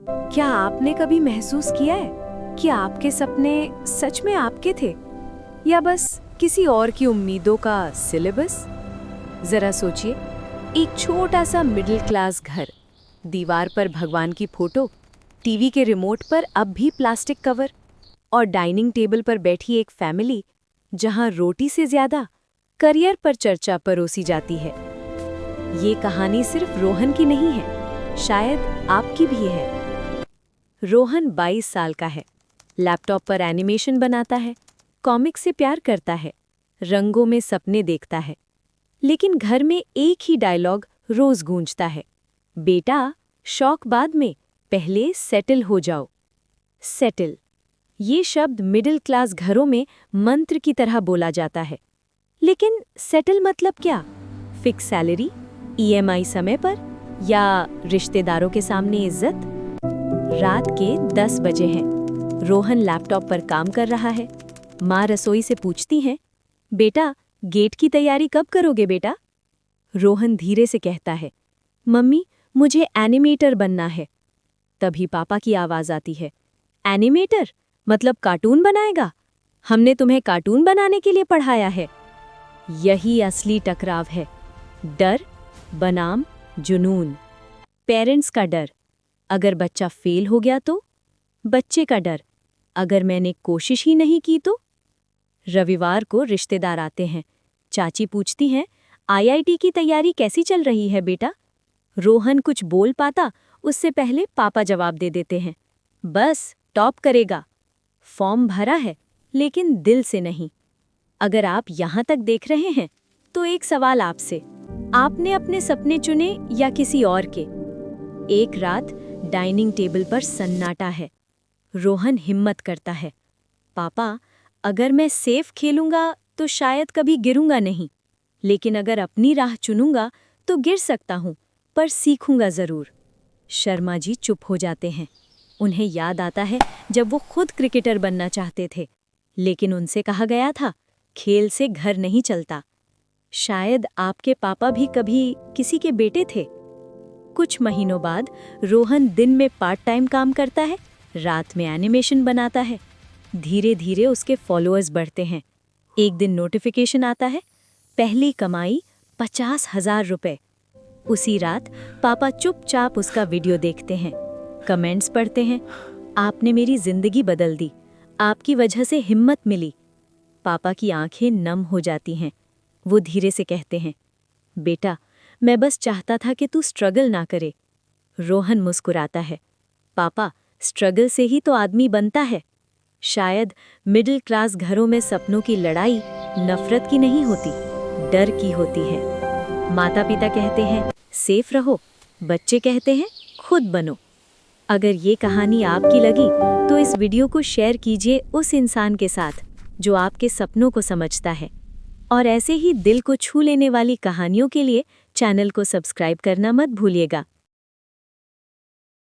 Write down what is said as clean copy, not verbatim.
क्या आपने कभी महसूस किया है कि आपके सपने सच में आपके थे या बस किसी और की उम्मीदों का सिलेबस? जरा सोचिए, एक छोटा सा मिडिल क्लास घर, दीवार पर भगवान की फोटो, टीवी के रिमोट पर अब भी प्लास्टिक कवर और डाइनिंग टेबल पर बैठी एक फैमिली जहां रोटी से ज्यादा करियर पर चर्चा परोसी जाती है। ये कहानी सिर्फ रोहन की नहीं है, शायद आपकी भी है। रोहन 22 साल का है, लैपटॉप पर एनिमेशन बनाता है, कॉमिक से प्यार करता है, रंगों में सपने देखता है। लेकिन घर में एक ही डायलॉग रोज गूंजता है, बेटा शौक बाद में, पहले सेटल हो जाओ। सेटल, ये शब्द मिडिल क्लास घरों में मंत्र की तरह बोला जाता है। लेकिन सेटल मतलब क्या? फिक्स सैलरी, ईएमआई समय पर, या रिश्तेदारों के सामने इज्जत? रात के 10 बजे हैं। रोहन लैपटॉप पर काम कर रहा है। माँ रसोई से पूछती हैं, बेटा गेट की तैयारी कब करोगे बेटा? रोहन धीरे से कहता है, मम्मी मुझे एनिमेटर बनना है। तभी पापा की आवाज आती है, एनिमेटर मतलब कार्टून बनाएगा? हमने तुम्हें कार्टून बनाने के लिए पढ़ाया है। यही असली टकराव है, डर बनाम जुनून। पेरेंट्स का डर, अगर बच्चा फेल हो गया तो? बच्चे का डर, अगर मैंने कोशिश ही नहीं की तो? रविवार को रिश्तेदार आते हैं। चाची पूछती हैं, आईआईटी की तैयारी कैसी चल रही है बेटा? रोहन कुछ बोल पाता उससे पहले पापा जवाब दे देते हैं, बस टॉप करेगा। फॉर्म भरा है लेकिन दिल से नहीं। अगर आप यहाँ तक देख रहे हैं तो एक सवाल आपसे, आपने अपने सपने चुने या किसी और के? एक रात डाइनिंग टेबल पर सन्नाटा है। रोहन हिम्मत करता है, पापा अगर मैं सेफ खेलूंगा तो शायद कभी गिरूंगा नहीं, लेकिन अगर अपनी राह चुनूंगा तो गिर सकता हूं, पर सीखूंगा जरूर। शर्मा जी चुप हो जाते हैं। उन्हें याद आता है जब वो खुद क्रिकेटर बनना चाहते थे, लेकिन उनसे कहा गया था, खेल से घर नहीं चलता। शायद आपके पापा भी कभी किसी के बेटे थे। कुछ महीनों बाद रोहन दिन में पार्ट टाइम काम करता है, रात में एनिमेशन बनाता है। धीरे धीरे उसके फॉलोअर्स बढ़ते हैं। एक दिन नोटिफिकेशन आता है, पहली कमाई 50,000 रुपए। उसी रात पापा चुपचाप उसका वीडियो देखते हैं, कमेंट्स पढ़ते हैं, आपने मेरी जिंदगी बदल दी, आपकी वजह से हिम्मत मिली। पापा की आंखें नम हो जाती हैं। वो धीरे से कहते हैं, बेटा मैं बस चाहता था कि तू स्ट्रगल ना करे। रोहन मुस्कुराता है, पापा स्ट्रगल से ही तो आदमी बनता है। शायद मिडिल क्लास घरों में सपनों की लड़ाई नफरत की नहीं होती, डर की होती है। माता पिता कहते हैं सेफ रहो, बच्चे कहते हैं खुद बनो। अगर ये कहानी आपकी लगी तो इस वीडियो को शेयर कीजिए उस इंसान के साथ जो आपके सपनों को समझता है। और ऐसे ही दिल को छू लेने वाली कहानियों के लिए चैनल को सब्सक्राइब करना मत भूलिएगा।